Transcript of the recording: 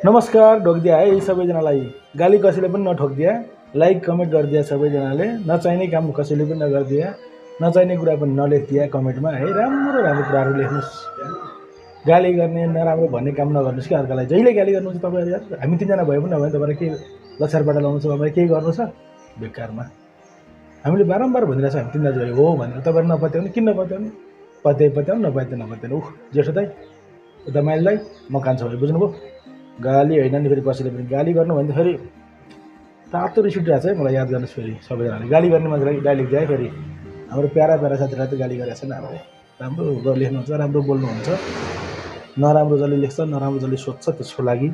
नमस्कार ढोकिदिया है सबैजनालाई गाली कसैले पनि नठोकिदिया लाइक कमेन्ट गरिदिया सबैजनाले नचाहिने काम कसैले पनि नगरिदिया नचाहिने कुरा पनि नलेखिदिया कमेन्टमा है राम्रो राम्रो कुराहरू लेख्नुस् गाली गर्ने नराम्रो भन्ने काम नगर्नुस् कि अर्कालाई जहिले गाली गर्नुहुन्छ तपाईहरु यार हामी तीनजना भए पनि नभए तपाईहरु के लछारबाट लाउनु छ तपाईहरु केही गर्नु छ बेकारमा हामीले बारम्बार भनिरहेछ हामी तीनजना जहिले हो भनेर तपाईहरु नपत्याउनु किन नपत्याउनु पत्याउनु नपत्याउनु जेठो दाइ उता माइल दाइ म कान्छो भाइ बुझ्नुभयो गाली होइन नि फेरि कसैले पनि गाली गर्नु भने फेरि तातो रिस उठिरहेको छ है मलाई याद गर्नुहोस् फेरि सबैजनाले गाली गर्ने मान्छेलाई डाइलेक्ट दिए फेरि हाम्रो प्यारा प्यारा साथीलाई त गाली गरेको छैन हामीले राम्रो लेख्नुहुन्छ राम्रो बोल्नुहुन्छ नराम्रो जसले लेख्छ नराम्रो जसले सोध्छ त्यसको लागि